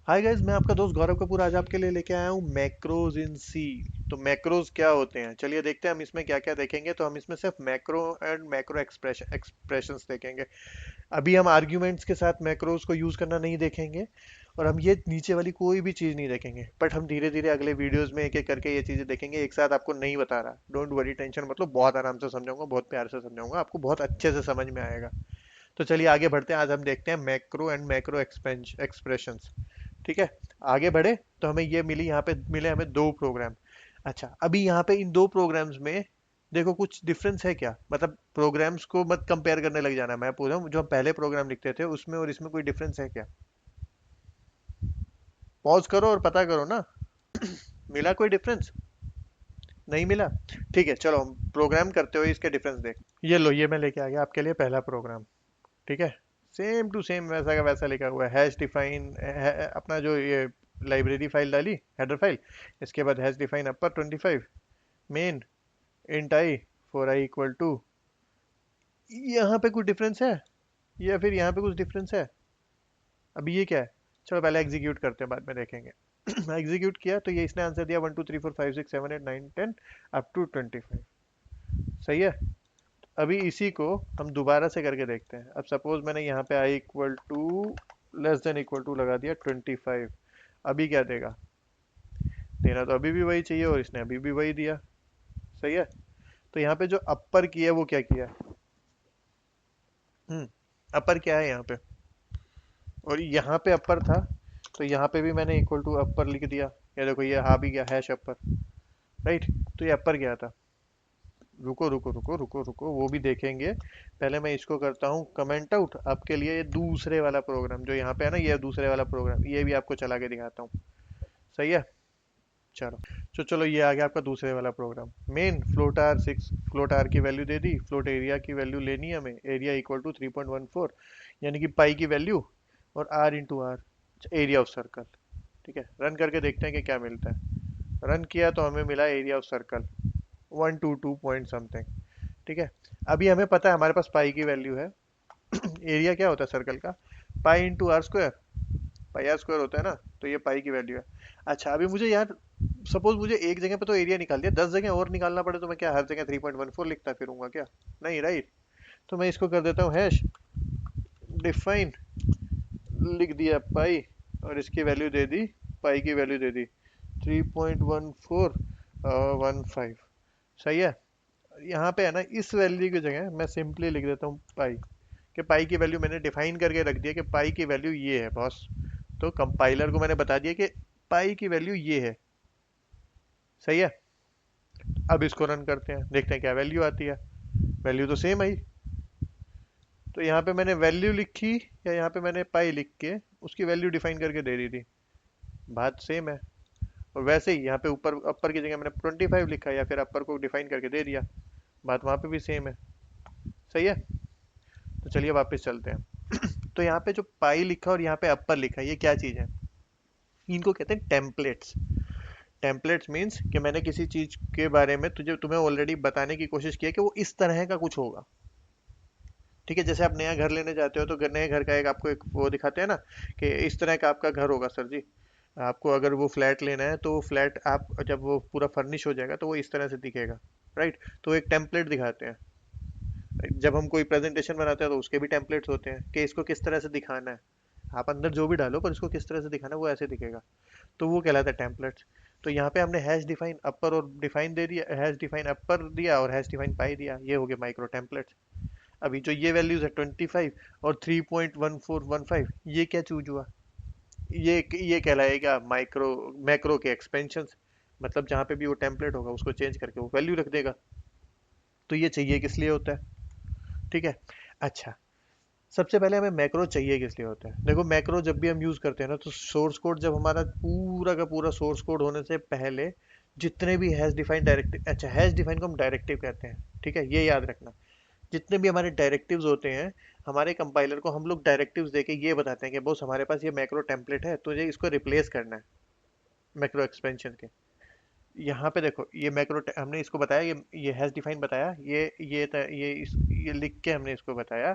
Hi guys, मैं आपका दोस्त गौरव कपूर आज आपके लिए लेके आया हूँ मैक्रोज इन सी। तो मैक्रोज क्या होते हैं, चलिए देखते हैं हम इसमें क्या क्या देखेंगे। तो हम इसमें सिर्फ मैक्रो एंड मैक्रो एक्सप्रेशंस देखेंगे। अभी हम आर्ग्यूमेंट्स के साथ मैक्रोज को यूज करना नहीं देखेंगे, और हम ये नीचे वाली कोई भी चीज नहीं देखेंगे। बट हम धीरे धीरे अगले वीडियोस में एक एक करके ये चीजें देखेंगे। एक साथ आपको नहीं बता रहा, डोंट वरी, टेंशन मतलब, बहुत आराम से समझाऊंगा, बहुत प्यार से समझाऊंगा, आपको बहुत अच्छे से समझ में आएगा। तो चलिए आगे बढ़ते हैं। आज हम देखते हैं मैक्रो एंड मैक्रो एक्सप्रेशंस। ठीक है, आगे बढ़े। तो हमें ये मिली, यहाँ पे मिले हमें दो प्रोग्राम। अच्छा, अभी यहाँ पे इन दो प्रोग्राम्स में देखो कुछ डिफरेंस है क्या, मतलब प्रोग्राम्स को मत कंपेयर करने लग जाना। मैं पूछ रहा हूँ जो हम पहले प्रोग्राम लिखते थे उसमें और इसमें कोई डिफरेंस है क्या। पॉज करो और पता करो ना। मिला कोई डिफरेंस? नहीं मिला। ठीक है, चलो हम प्रोग्राम करते हुए इसके डिफरेंस देख। ये लो, ये मैं लेके आ गया आपके लिए पहला प्रोग्राम। ठीक है, सेम टू सेम वैसा का वैसा लिखा हुआ है। हैश डिफाइन अपना जो ये लाइब्रेरी फाइल डाली, हेडर फाइल। इसके बाद hash define upper 25 main int i for i equal to. यहाँ पे कुछ डिफरेंस है या फिर यहाँ पे कुछ डिफरेंस है? अभी ये क्या है? चलो पहले एग्जीक्यूट करते हैं, बाद में देखेंगे। एग्जीक्यूट किया तो ये इसने आंसर दिया 1 2 3 4 5 6 7 8 9 10 अप टू 25। सही है। अभी इसी को हम दोबारा से करके देखते हैं। अब सपोज मैंने यहाँ पे I equal to less than equal to लगा दिया 25। अभी क्या देगा? देना तो अभी भी वही चाहिए, और इसने अभी भी वही दिया। सही है। तो यहाँ पे जो अपर किया है वो क्या किया है? अपर क्या है यहाँ पे? और यहाँ पे अपर था, तो यहाँ पे भी मैंने इक्वल टू अपर लिख दिया। ये देखो, ये आ भी गया हैश अपर। राइट। तो ये अपर क्या था? रुको रुको रुको रुको रुको, वो भी देखेंगे। पहले मैं इसको करता हूँ कमेंट आउट आपके लिए। ये दूसरे वाला प्रोग्राम जो यहाँ पे है ना, ये दूसरे वाला प्रोग्राम, ये भी आपको चला के दिखाता हूँ। सही है। चलो, चलो ये आ गया आपका दूसरे वाला program. Main float R 6, float R की वैल्यू दे दी, फ्लोट एरिया की वैल्यू लेनी है हमें। एरिया इक्वल टू 3.14, यानी कि पाई की वैल्यू, और R into R, area of circle. ठीक है, रन करके देखते हैं कि क्या मिलता है। रन किया तो हमें मिला area of circle 122 point something. ठीक है। अभी हमें पता है हमारे पास पाई की वैल्यू है। एरिया क्या होता है सर्कल का? Pi into R square. Pi R square होता है ना, तो ये पाई की वैल्यू है। अच्छा, अभी मुझे यार, सपोज मुझे एक जगह पे तो एरिया निकाल दिया, 10 जगह और निकालना पड़े तो मैं क्या हर जगह 3.14 लिखता फिरूंगा क्या? नहीं, राइट। तो मैं इसको कर देता हूँ हैश डिफाइन, लिख दिया पाई, और इसकी वैल्यू दे दी, पाई की वैल्यू दे दी 3.1415। सही है। यहाँ पे है ना, इस वैल्यू की जगह मैं सिंपली लिख देता हूँ पाई, कि पाई की वैल्यू मैंने डिफाइन करके रख दिया कि पाई की वैल्यू ये है बॉस। तो कंपाइलर को मैंने बता दिया कि पाई की वैल्यू ये है। सही है। अब इसको रन करते हैं, देखते हैं क्या वैल्यू आती है। वैल्यू तो सेम आई। तो यहाँ पे मैंने वैल्यू लिखी, या यहाँ पे मैंने पाई लिख के उसकी वैल्यू डिफाइन करके दे दी थी। बात सेम है। और वैसे ही यहाँ पे ऊपर अपर की जगह मैंने 25 लिखा, या फिर अपर को डिफाइन करके दे दिया। बात वहाँ पे भी सेम है। सही है। तो चलिए वापस चलते हैं। तो यहाँ पे जो पाई लिखा और यहाँ पे अपर लिखा, ये क्या चीज़ है? इनको कहते हैं टेम्पलेट्स। टेम्पलेट्स मीन्स कि मैंने किसी चीज़ के बारे में तुम्हें ऑलरेडी बताने की कोशिश की है कि वो इस तरह का कुछ होगा। ठीक है, जैसे आप नया घर लेने जाते हो तो नए घर का एक आपको एक वो दिखाते हैं ना, कि इस तरह का आपका घर होगा सर जी। आपको अगर वो फ्लैट लेना है तो वो फ्लैट आप जब वो पूरा फर्निश हो जाएगा तो वो इस तरह से दिखेगा। राइट। तो एक टेम्पलेट दिखाते हैं। जब हम कोई प्रेजेंटेशन बनाते हैं तो उसके भी टेम्पलेट्स होते हैं कि इसको किस तरह से दिखाना है। आप अंदर जो भी डालो, पर इसको किस तरह से दिखाना है वो ऐसे दिखेगा। तो वो कहलाता है टेम्पलेट्स। तो यहाँ पे हमने हैश डिफाइन अपर और डिफाइन दे दिया, हैश डिफाइन अपर दिया और हैश डिफाइन पाई दिया, ये हो गया माइक्रो टेम्पलेट्स। अभी जो ये वैल्यूज है 25 और 3.1415, ये क्या चूज हुआ? ये कहलाएगा माइक्रो मैक्रो के एक्सपेंशंस। मतलब जहाँ पे भी वो टेम्पलेट होगा उसको चेंज करके वो वैल्यू रख देगा। तो ये चाहिए किस लिए होता है? ठीक है। अच्छा, सबसे पहले हमें मैक्रो चाहिए किस लिए होता है। देखो, मैक्रो जब भी हम यूज करते हैं ना, तो सोर्स कोड जब हमारा पूरा का पूरा सोर्स कोड होने से पहले जितने भी हैश डिफाइन डायरेक्टिव, अच्छा हैश डिफाइन को हम डायरेक्टिव कहते हैं, ठीक है, ये याद रखना। जितने भी हमारे डायरेक्टिव्स होते हैं, हमारे कंपाइलर को हम लोग डायरेक्टिव्स देके ये बताते हैं कि बॉस हमारे पास ये मैक्रो टेम्पलेट है, तुझे इसको रिप्लेस करना है मैक्रो एक्सपेंशन के। यहाँ पे देखो, ये मैक्रो हमने इसको बताया, ये हैश डिफाइन बताया, ये लिख के हमने इसको बताया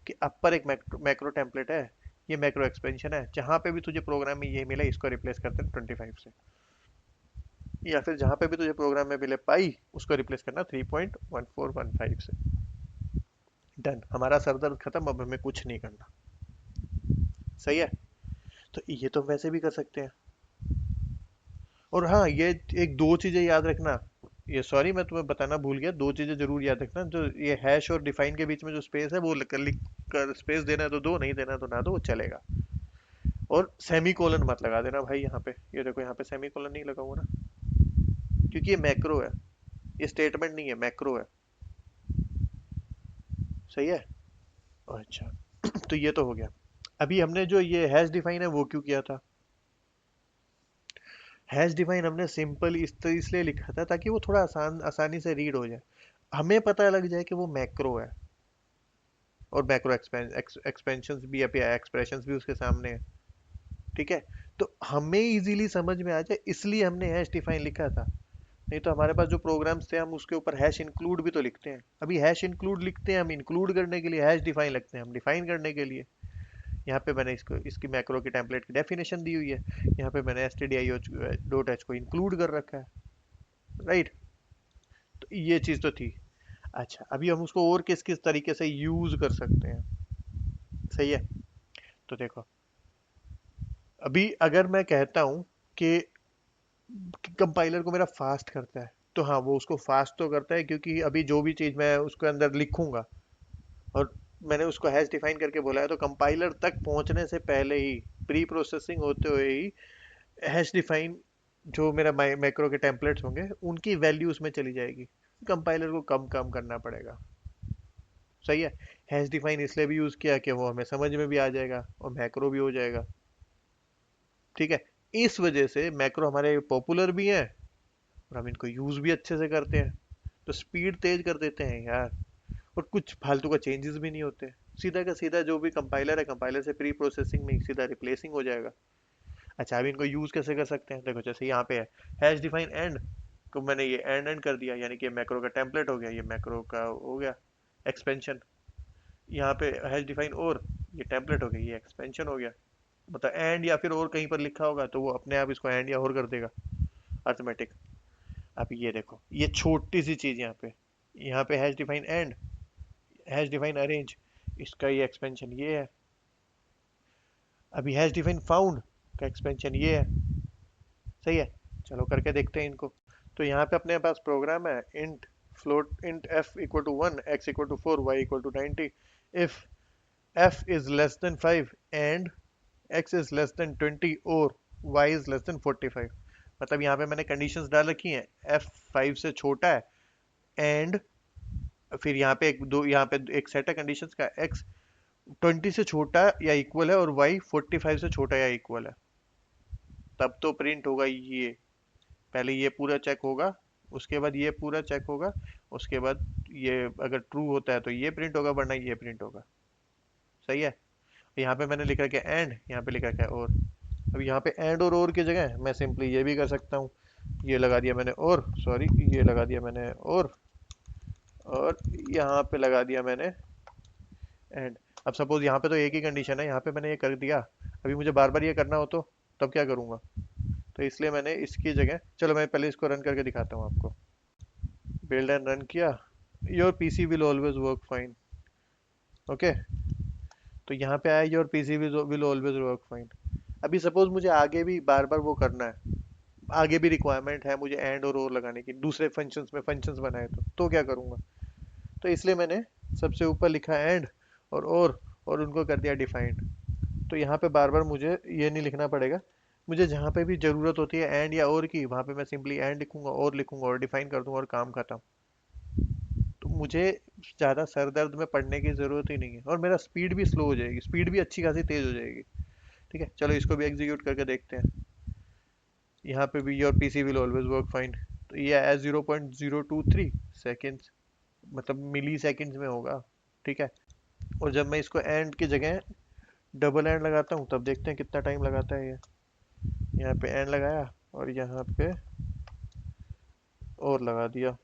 कि अपर एक मैक्रो टेम्पलेट है, ये मैक्रो एक्सपेंशन है, जहां पे भी तुझे प्रोग्राम में ये मिला इसको रिप्लेस करते हैं 25 से, या फिर जहां पे भी तुझे प्रोग्राम में मिले पाई उसको रिप्लेस करना 3.1415 से। डन, हमारा सर दर्द खत्म, अब हमें कुछ नहीं करना। सही है। तो ये तो वैसे भी कर सकते हैं। और हाँ, ये एक दो चीजें याद रखना, ये सॉरी मैं तुम्हें बताना भूल गया, दो चीजें जरूर याद रखना। जो ये हैश और डिफाइन के बीच में जो स्पेस है वो लिख कर, स्पेस देना है तो दो, नहीं देना है तो ना दो, वो चलेगा। और सेमी कोलन मत लगा देना भाई यहाँ पे, ये देखो यहाँ पे सेमी कोलन नहीं लगा हुआ ना, क्योंकि ये मैक्रो है, ये स्टेटमेंट नहीं है, मैक्रो है। सही है। अच्छा तो ये तो हो गया। अभी हमने जो ये हैश डिफाइन है वो क्यों किया था? हैश डिफाइन हमने सिंपल इसलिए लिखा था ताकि वो थोड़ा आसानी से रीड हो जाए, हमें पता लग जाए कि वो मैक्रो है, और मैक्रो एक्सपेंशंस भी या एक्सप्रेशंस भी उसके सामने है। ठीक है, तो हमें इजीली समझ में आ जाए इसलिए हमने हैश डिफाइन लिखा था। नहीं तो हमारे पास जो प्रोग्राम्स थे हम उसके ऊपर हैश इंक्लूड भी तो लिखते हैं, अभी हैश इंक्लूड लिखते हैं हम इंक्लूड करने के लिए, हैश डिफाइन लगते हैं हम डिफाइन करने के लिए। यहाँ पे मैंने इसको इसकी मैक्रो की टेम्पलेट की डेफिनेशन दी हुई है, यहाँ पे मैंने stdio.h को इंक्लूड कर रखा है। राइट, तो ये चीज़ तो थी। अच्छा, अभी हम उसको और किस किस तरीके से यूज कर सकते हैं। सही है। तो देखो, अभी अगर मैं कहता हूँ कि कंपाइलर को मेरा फास्ट करता है, तो हाँ वो उसको फास्ट तो करता है, क्योंकि अभी जो भी चीज़ मैं उसके अंदर लिखूंगा और मैंने उसको हैश डिफाइन करके बोला है, तो कंपाइलर तक पहुंचने से पहले ही, प्री प्रोसेसिंग होते हुए ही, हैश डिफाइन जो मेरा मैक्रो के टेम्पलेट्स होंगे उनकी वैल्यू उसमें चली जाएगी, कंपाइलर को कम कम करना पड़ेगा। सही है। हैश डिफाइन इसलिए भी यूज किया कि वो हमें समझ में भी आ जाएगा और मैक्रो भी हो जाएगा। ठीक है, इस वजह से मैक्रो हमारे पॉपुलर भी हैं और हम इनको यूज भी अच्छे से करते हैं। तो स्पीड तेज कर देते हैं यार, और कुछ फालतू का चेंजेस भी नहीं होते, सीधा का सीधा जो भी कंपाइलर है, कंपाइलर से प्री प्रोसेसिंग में सीधा रिप्लेसिंग हो जाएगा। अच्छा, अभी इनको यूज कैसे कर सकते हैं? देखो जैसे यहाँ पे है हैश डिफाइन एंड, तो मैंने ये एंड एंड कर दिया, यानी कि मैक्रो का टेम्पलेट हो गया, ये मैक्रो का हो गया एक्सपेंशन। यहाँ पे हैश डिफाइन और, ये टेम्पलेट हो गया, ये एक्सपेंशन हो गया। मतलब एंड या फिर और कहीं पर लिखा होगा तो वो अपने आप इसको एंड या और कर देगा, अर्थमेटिक। अब ये देखो, ये छोटी सी चीज यहाँ पे hash define and, hash define arrange, इसका ये एक्सपेंशन ये है। अभी हैश डिफाइन फाउंड का एक्सपेंशन ये है। सही है। चलो करके देखते हैं इनको। तो यहाँ पे अपने पास प्रोग्राम है int float int f equal to 1, x equal to 4, y equal to 90, if f is less than 5 and x is less than 20 और y इज लेस देन 45। मतलब यहाँ पे मैंने कंडीशंस डाल रखी हैं, f 5 से छोटा है एंड, फिर यहाँ पे एक दो, यहाँ पे एक सेट है कंडीशंस का, x 20 से छोटा या इक्वल है और y 45 से छोटा या इक्वल है, तब तो प्रिंट होगा ये। पहले ये पूरा चेक होगा, उसके बाद ये पूरा चेक होगा, उसके बाद ये अगर ट्रू होता है तो ये प्रिंट होगा, वरना ये प्रिंट होगा। सही है। यहाँ पे मैंने लिख रखा है एंड, यहाँ पे लिख रखा है और। अब यहाँ पे एंड और की जगह मैं सिंपली ये भी कर सकता हूँ, ये लगा दिया मैंने और, सॉरी ये लगा दिया मैंने और यहाँ पे लगा दिया मैंने एंड। अब सपोज यहाँ पे तो एक ही कंडीशन है, यहाँ पे मैंने ये कर दिया, अभी मुझे बार बार ये करना हो तो तब क्या करूँगा? तो इसलिए मैंने इसकी जगह, चलो मैं पहले इसको रन करके दिखाता हूँ आपको। बिल्ड एंड रन किया, your PC will always work fine. Okay, तो यहाँ पे आया your PC will always work fine. अभी सपोज मुझे आगे भी बार बार वो करना है, आगे भी रिक्वायरमेंट है मुझे एंड और लगाने की, दूसरे फंक्शंस में फंक्शंस बनाए तो क्या करूँगा? तो इसलिए मैंने सबसे ऊपर लिखा एंड और उनको कर दिया डिफाइंड। तो यहाँ पे बार बार मुझे ये नहीं लिखना पड़ेगा, मुझे जहाँ पे भी ज़रूरत होती है एंड या और की, वहाँ पे मैं सिंपली एंड लिखूंगा और लिखूंगा और डिफाइन कर दूंगा और काम खत्म। तो मुझे ज़्यादा सर दर्द में पढ़ने की ज़रूरत ही नहीं है, और मेरा स्पीड भी स्लो हो जाएगी, स्पीड भी अच्छी खासी तेज़ हो जाएगी। ठीक है, चलो इसको भी एग्जीक्यूट करके देखते हैं। यहाँ पे भी your PC will always work fine, तो ये आया 0.023 सेकेंड्स, मतलब मिली सेकेंड्स में होगा। ठीक है, और जब मैं इसको एंड की जगह डबल एंड लगाता हूँ तब देखते हैं कितना टाइम लगाता है ये। यहाँ पे एंड लगाया और यहाँ पे और लगा दिया।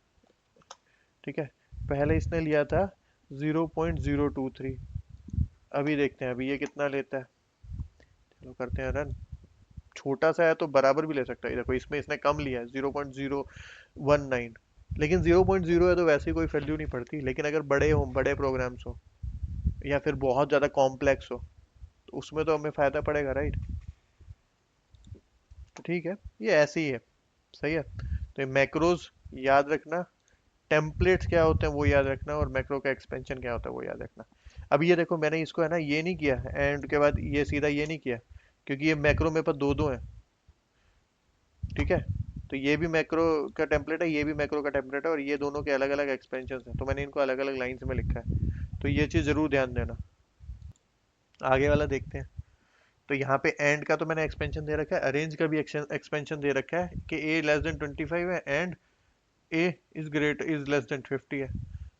ठीक है, पहले इसने लिया था 0.023, अभी देखते हैं अभी ये कितना लेता है। चलो करते हैं रन। छोटा सा है तो बराबर भी ले सकता है, देखो इसमें इसने कम लिया है 0.019, लेकिन 0.0 है तो वैसे ही कोई वैल्यू नहीं पड़ती, लेकिन अगर बड़े हो, बड़े प्रोग्राम्स हो या फिर बहुत ज़्यादा कॉम्प्लेक्स हो तो उसमें तो हमें फ़ायदा पड़ेगा, राइट। तो ठीक है, ये ऐसे ही है, सही है। तो ये मैक्रोज याद रखना, टेम्पलेट्स क्या होते हैं वो याद रखना, और मैक्रो का एक्सपेंशन क्या होता है वो याद रखना। अब ये देखो मैंने इसको है ना ये नहीं किया एंड के बाद ये सीधा ये नहीं किया, क्योंकि ये मैक्रो मेरे पास दो दो है, ठीक है। तो ये भी मैक्रो का टेम्पलेट है, ये भी मैक्रो का टेम्पलेट है, और ये दोनों के अलग अलग एक्सपेंशन हैं, तो मैंने इनको अलग अलग लाइन्स में लिखा है। तो ये चीज़ जरूर ध्यान देना। आगे वाला देखते हैं। तो यहाँ पे एंड का तो मैंने एक्सपेंशन दे रखा है, अरेंज का भी एक्सपेंशन दे रखा है कि ए लेस देन 25 है and A is less then 50 है।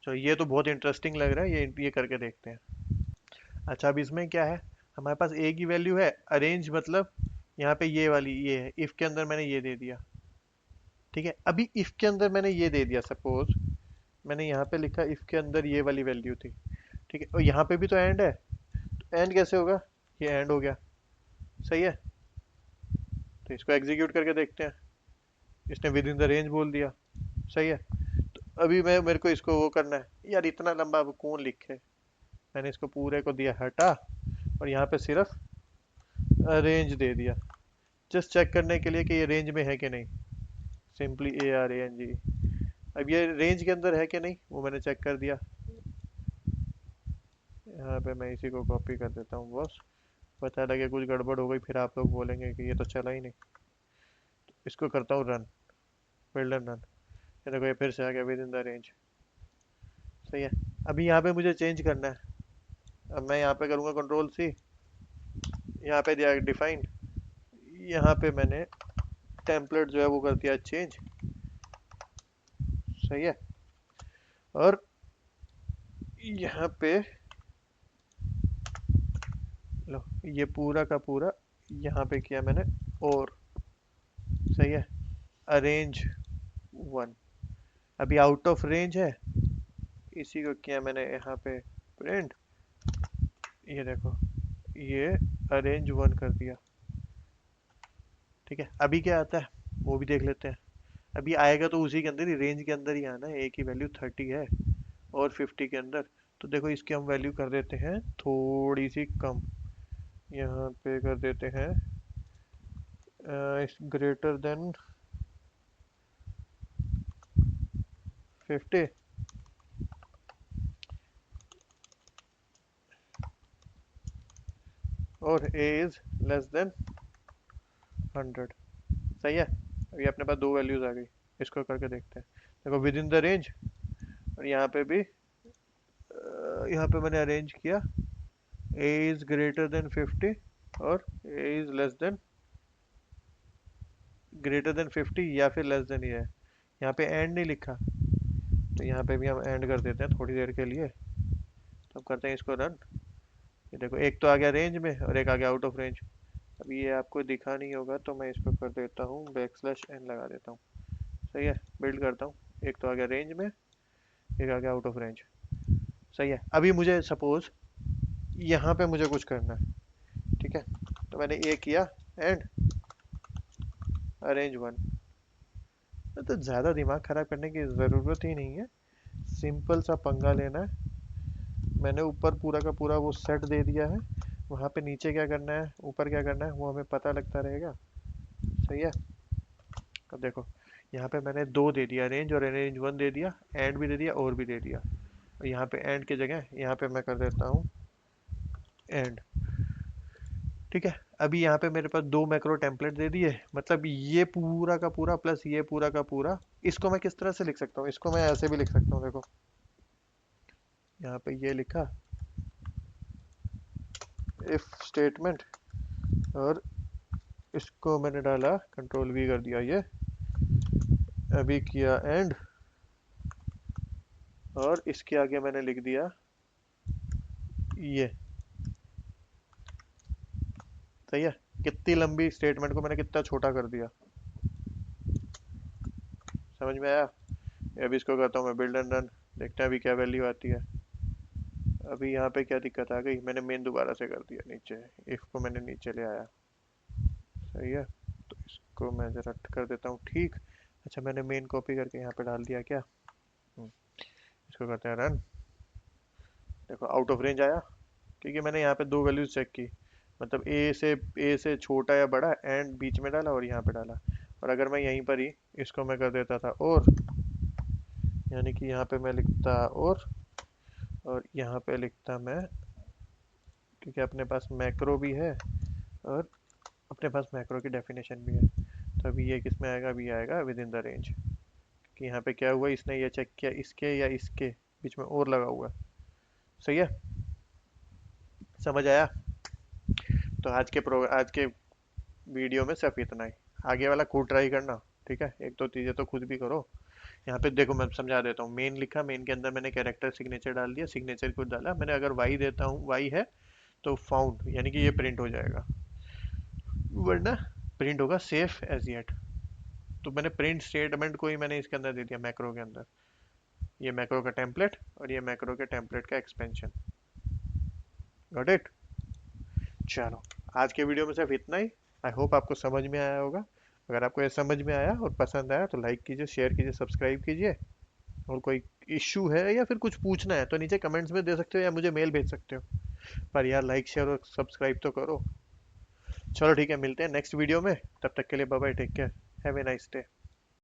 चलो ये तो बहुत इंटरेस्टिंग लग रहा है, ये करके देखते हैं। अच्छा अब इसमें क्या है, हमारे पास ए की वैल्यू है, अरेंज मतलब यहाँ पे ये वाली ये है, इफ के अंदर मैंने ये दे दिया, ठीक है। अभी इफ के अंदर मैंने ये दे दिया, सपोज मैंने यहाँ पे लिखा इफ के अंदर ये वाली वैल्यू थी, ठीक है, और यहाँ पे भी तो एंड है, तो एंड कैसे होगा, ये एंड हो गया, सही है। तो इसको एग्जीक्यूट करके देखते हैं, इसने विद इन द रेंज बोल दिया, सही है। तो अभी मैं मेरे को इसको वो करना है यार, इतना लंबा अब कौन लिखे, मैंने इसको पूरे को दिया हटा, और यहाँ पे सिर्फ रेंज दे दिया, जस्ट चेक करने के लिए कि ये रेंज में है कि नहीं, सिंपली ARANG। अब ये रेंज के अंदर है कि नहीं वो मैंने चेक कर दिया। यहाँ पे मैं इसी को कॉपी कर देता हूँ बॉस, पता लगे कुछ गड़बड़ हो गई फिर आप लोग बोलेंगे कि ये तो चला ही नहीं। इसको करता हूँ रन, बिल्ड एंड रन, ये देखो ये फिर से आ गया विद इन द रेंज, सही है। अभी यहाँ पे मुझे चेंज करना है, अब मैं यहाँ पे करूँगा कंट्रोल C, यहाँ पे दिया डिफाइन, यहाँ पे मैंने टेम्पलेट जो है वो कर दिया चेंज, सही है। और यहाँ पे लो ये पूरा का पूरा यहाँ पे किया मैंने, और सही है, अरेंज 1, अभी आउट ऑफ रेंज है, इसी को किया मैंने यहाँ पे प्रिंट, ये देखो ये अरेंज 1 कर दिया, ठीक है। अभी क्या आता है वो भी देख लेते हैं। अभी आएगा तो उसी के अंदर ही, रेंज के अंदर ही आना है, ए की वैल्यू 30 है और 50 के अंदर। तो देखो इसकी हम वैल्यू कर देते हैं थोड़ी सी कम, यहाँ पे कर देते हैं ग्रेटर देन 50, और ए इज लेस देन 100, सही है। अभी अपने पास दो वैल्यूज आ गई, इसको करके देखते हैं। देखो विद इन द रेंज, और यहाँ पे भी यहाँ पे मैंने अरेंज किया ए इज ग्रेटर देन 50 और A is less than, greater than 50 या फिर लेस देन, ये है। यहाँ पे एंड नहीं लिखा, तो यहाँ पे भी हम एंड कर देते हैं थोड़ी देर के लिए। तो अब करते हैं इसको रन, ये देखो एक तो आ गया रेंज में और एक आ गया आउट ऑफ रेंज। अब ये आपको दिखा नहीं होगा तो मैं इसको कर देता हूँ \n लगा देता हूँ, सही है। बिल्ड करता हूँ, एक तो आ गया रेंज में, एक आ गया आउट ऑफ रेंज, सही है। अभी मुझे सपोज यहाँ पे मुझे कुछ करना है, ठीक है। तो मैंने ये किया एंड अरेंज 1, तो ज़्यादा दिमाग खराब करने की ज़रूरत ही नहीं है, सिंपल सा पंगा लेना है। मैंने ऊपर पूरा का पूरा वो सेट दे दिया है, वहाँ पे नीचे क्या करना है ऊपर क्या करना है वो हमें पता लगता रहेगा, सही है। अब देखो यहाँ पे मैंने दो दे दिया, रेंज और रेंज 1 दे दिया, एंड भी दे दिया और भी दे दिया, और यहाँ पे एंड की जगह यहाँ पे मैं कर देता हूँ एंड, ठीक है। अभी यहाँ पे मेरे पास दो मैक्रो टेम्पलेट दे दिए, मतलब ये पूरा का पूरा प्लस ये पूरा का पूरा। इसको मैं किस तरह से लिख सकता हूँ, इसको मैं ऐसे भी लिख सकता हूँ, देखो यहाँ पे ये लिखा इफ स्टेटमेंट, और इसको मैंने डाला कंट्रोल V कर दिया ये, अभी किया एंड, और इसके आगे मैंने लिख दिया ये, सही है। कितनी लंबी स्टेटमेंट को मैंने कितना छोटा कर दिया, समझ में आया। अभी इसको करता हूँ मैं बिल्ड एंड रन, देखते हैं अभी क्या वैल्यू आती है। अभी यहाँ पे क्या दिक्कत आ गई, मैंने मेन दोबारा से कर दिया नीचे, इफ को मैंने नीचे ले आया। सही है, तो इसको मैं जरा कर देता हूँ ठीक। अच्छा, मैंने मेन कॉपी करके यहाँ पे डाल दिया क्या। हम्म, इसको करते हैं रन। देखो आउट ऑफ रेंज आया, क्योंकि मैंने यहाँ पे दो वैल्यूज चेक की, मतलब ए से छोटा या बड़ा एंड बीच में डाला और यहाँ पे डाला। और अगर मैं यहीं पर ही इसको मैं कर देता था और, यानी कि यहाँ पे मैं लिखता और यहाँ पे लिखता मैं, क्योंकि अपने पास मैक्रो भी है और अपने पास मैक्रो की डेफिनेशन भी है, तो अभी ये किस में आएगा, अभी आएगा विद इन द रेंज। कि यहाँ पे क्या हुआ, इसने ये चेक किया इसके या इसके बीच में और लगा हुआ है। सही है, समझ आया। तो आज के वीडियो में सिर्फ इतना ही। आगे वाला कोड ट्राई करना, ठीक है, एक दो चीज़ें तो खुद भी करो। यहाँ पे देखो मैं समझा देता हूँ, मेन लिखा, मेन के अंदर मैंने कैरेक्टर सिग्नेचर डाल दिया, सिग्नेचर को डाला मैंने, अगर वाई देता हूँ, वाई है तो फाउंड, यानी कि ये प्रिंट हो जाएगा, वरना प्रिंट होगा सेफ एज येट। तो मैंने प्रिंट स्टेटमेंट को ही मैंने इसके अंदर दे दिया, मैक्रो के अंदर, ये मैक्रो का टेम्पलेट और ये मैक्रो के टेम्पलेट का एक्सपेंशन। Got it. चलो, आज के वीडियो में सिर्फ इतना ही। आई होप आपको समझ में आया होगा। अगर आपको ये समझ में आया और पसंद आया तो लाइक कीजिए, शेयर कीजिए, सब्सक्राइब कीजिए। और कोई इश्यू है या फिर कुछ पूछना है तो नीचे कमेंट्स में दे सकते हो या मुझे मेल भेज सकते हो। पर यार लाइक शेयर और सब्सक्राइब तो करो। चलो ठीक है, मिलते हैं नेक्स्ट वीडियो में, तब तक के लिए bye bye, take care, have a nice day.